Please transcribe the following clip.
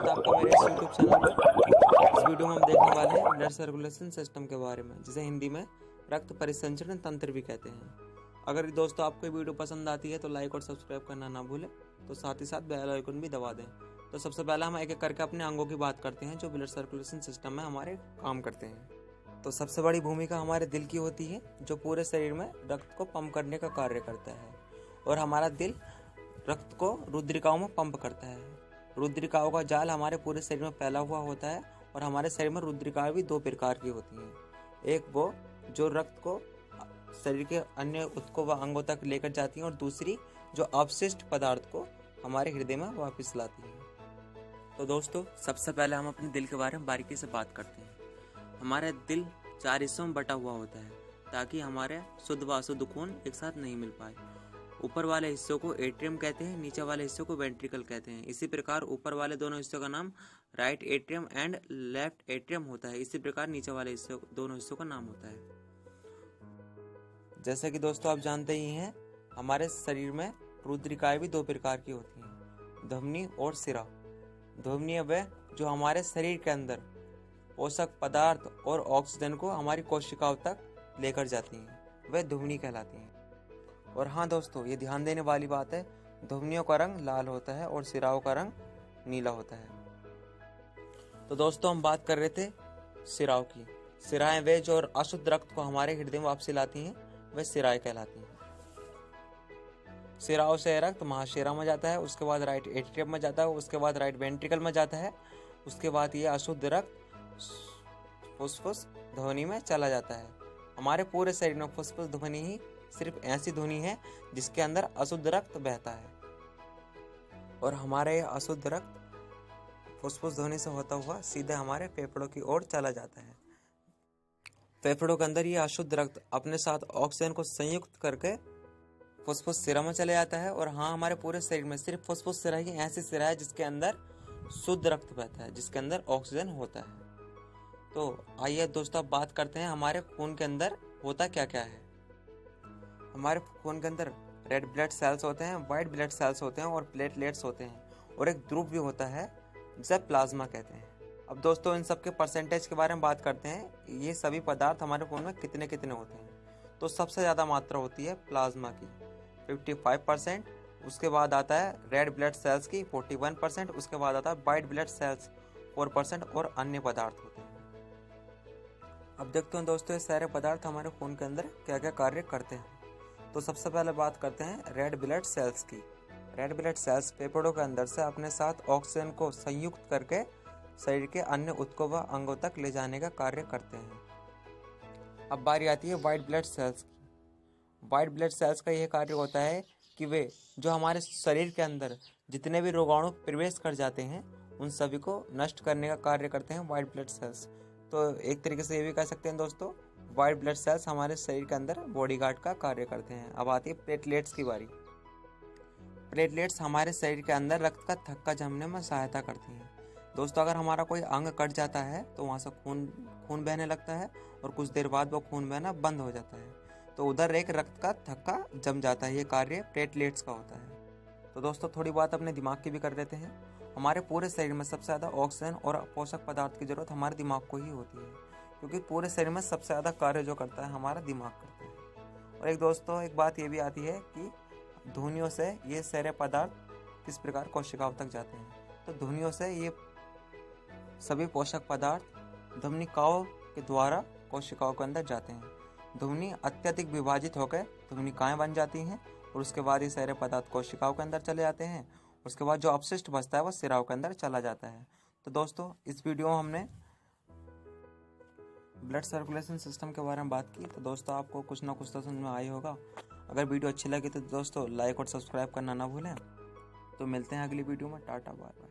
स्वागत है आपका मेरे इस यूट्यूब चैनल पर। इस वीडियो में हम देखने वाले हैं ब्लड सर्कुलेशन सिस्टम के बारे में, जिसे हिंदी में रक्त परिसंचरण तंत्र भी कहते हैं। अगर दोस्तों आपको ये वीडियो पसंद आती है तो लाइक और सब्सक्राइब करना ना भूलें, तो साथ ही साथ बेल आइकन भी दबा दें। तो सबसे पहले हम एक एक करके अपने अंगों की बात करते हैं जो ब्लड सर्कुलेशन सिस्टम में हमारे काम करते हैं। तो सबसे बड़ी भूमिका हमारे दिल की होती है, जो पूरे शरीर में रक्त को पंप करने का कार्य करता है। और हमारा दिल रक्त को रुद्रिकाओं में पंप करता है। रुद्रिकाओं का जाल हमारे पूरे शरीर में फैला हुआ होता है। और हमारे शरीर में रुद्रिकाएं भी दो प्रकार की होती हैं। एक वो जो रक्त को शरीर के अन्य ऊतकों व अंगों तक लेकर जाती हैं, और दूसरी जो अवशिष्ट पदार्थ को हमारे हृदय में वापस लाती है। तो दोस्तों सबसे पहले हम अपने दिल के बारे में बारीकी से बात करते हैं। हमारा दिल 4 हिस्सों में बटा हुआ होता है, ताकि हमारे शुद्ध व अशुद्ध खून एक साथ नहीं मिल पाए। ऊपर वाले हिस्सों को एट्रियम कहते हैं, नीचे वाले हिस्सों को वेंट्रिकल कहते हैं। इसी प्रकार ऊपर वाले दोनों हिस्सों का नाम right atrium and left atrium होता है। इसी प्रकार नीचे वाले दोनों हिस्सों का नाम होता है। जैसे कि दोस्तों आप जानते ही हैं, हमारे शरीर में रुद्रिकाएं भी दो प्रकार की होती हैं, धमनी और सिरा। धमनी वह जो हमारे शरीर के अंदर पोषक पदार्थ और ऑक्सीजन को हमारी कोशिकाओं तक लेकर जाती हैं, वह धमनी कहलाती हैं। और हाँ दोस्तों, ये ध्यान देने वाली बात है, धमनियों का रंग लाल होता है और सिराओं का रंग नीला होता है। तो दोस्तों हम बात कर रहे थे सिराओं की। सिराएं वे जो अशुद्ध रक्त को हमारे हृदय में वापसी लाती हैं, वे सिराएं कहलाती हैं। सिराओं से रक्त महाशिरा में जाता है, उसके बाद राइट एट्रियम में जाता है, उसके बाद राइट वेंट्रिकल में जाता है, उसके बाद ये अशुद्ध रक्त फुसफुस ध्वनि में चला जाता है। हमारे पूरे शरीर में फुसफुस ध्वनि ही सिर्फ ऐसी ध्वनि है जिसके अंदर अशुद्ध रक्त बहता है। और हमारे अशुद्ध रक्त फुसफुस ध्वनि से होता हुआ सीधे हमारे फेफड़ों की ओर चला जाता है। फेफड़ों के अंदर ये अशुद्ध रक्त अपने साथ ऑक्सीजन को संयुक्त करके फुसफुस सिरा में चले जाता है। और हाँ, हमारे पूरे शरीर में सिर्फ फुसफुस सिरा ही ऐसी सिरा है जिसके अंदर शुद्ध रक्त बहता है, जिसके अंदर ऑक्सीजन होता है। तो आइए दोस्तों अब बात करते हैं हमारे खून के अंदर होता क्या क्या है। हमारे खून के अंदर रेड ब्लड सेल्स होते हैं, वाइट ब्लड सेल्स होते हैं और प्लेटलेट्स होते हैं, और एक ध्रुव भी होता है जिसे प्लाज्मा कहते हैं। अब दोस्तों इन सब के परसेंटेज के बारे में बात करते हैं। ये सभी पदार्थ हमारे खून में कितने कितने होते हैं। तो सबसे ज़्यादा मात्रा होती है प्लाज्मा की 55%, उसके बाद आता है रेड ब्लड सेल्स की 41%, उसके बाद आता है वाइट ब्लड सेल्स 4% और अन्य पदार्थ होते हैं। अब देखते हैं दोस्तों ये सारे पदार्थ हमारे खून के अंदर क्या क्या कार्य करते हैं। तो सबसे पहले बात करते हैं रेड ब्लड सेल्स की। रेड ब्लड सेल्स फेफड़ों के अंदर से अपने साथ ऑक्सीजन को संयुक्त करके शरीर के अन्य ऊतकों व अंगों तक ले जाने का कार्य करते हैं। अब बारी आती है वाइट ब्लड सेल्स की। वाइट ब्लड सेल्स का यह कार्य होता है कि वे जो हमारे शरीर के अंदर जितने भी रोगाणु प्रवेश कर जाते हैं, उन सभी को नष्ट करने का कार्य करते हैं वाइट ब्लड सेल्स। तो एक तरीके से ये भी कह सकते हैं दोस्तों, वाइट ब्लड सेल्स हमारे शरीर के अंदर बॉडीगार्ड का कार्य करते हैं। अब आती है प्लेटलेट्स की बारी। प्लेटलेट्स हमारे शरीर के अंदर रक्त का थक्का जमने में सहायता करती हैं। दोस्तों अगर हमारा कोई अंग कट जाता है तो वहाँ से खून बहने लगता है, और कुछ देर बाद वो खून बहना बंद हो जाता है, तो उधर एक रक्त का थक्का जम जाता है। ये कार्य प्लेटलेट्स का होता है। तो दोस्तों थोड़ी बात अपने दिमाग की भी कर देते हैं। हमारे पूरे शरीर में सबसे ज़्यादा ऑक्सीजन और पोषक पदार्थ की जरूरत हमारे दिमाग को ही होती है, क्योंकि पूरे शरीर में सबसे ज़्यादा कार्य जो करता है हमारा दिमाग करता है। और एक दोस्तों एक बात ये भी आती है कि ध्वनियों से ये सारे पदार्थ किस प्रकार कोशिकाओं तक जाते हैं। तो ध्वनियों से ये सभी पोषक पदार्थ ध्वनिकाओं के द्वारा कोशिकाओं के अंदर जाते हैं। ध्वनि अत्यधिक विभाजित होकर ध्वनिकाएं बन जाती हैं, और उसके बाद ये सारे पदार्थ कोशिकाओं के अंदर चले जाते हैं। उसके बाद जो अपशिष्ट बचता है वो सिराओं के अंदर चला जाता है। तो दोस्तों इस वीडियो में हमने ब्लड सर्कुलेशन सिस्टम के बारे में बात की। तो दोस्तों आपको कुछ ना कुछ तो समझ में आई होगा। अगर वीडियो अच्छी लगी तो दोस्तों लाइक और सब्सक्राइब करना ना भूलें। तो मिलते हैं अगली वीडियो में। Tata bye bye.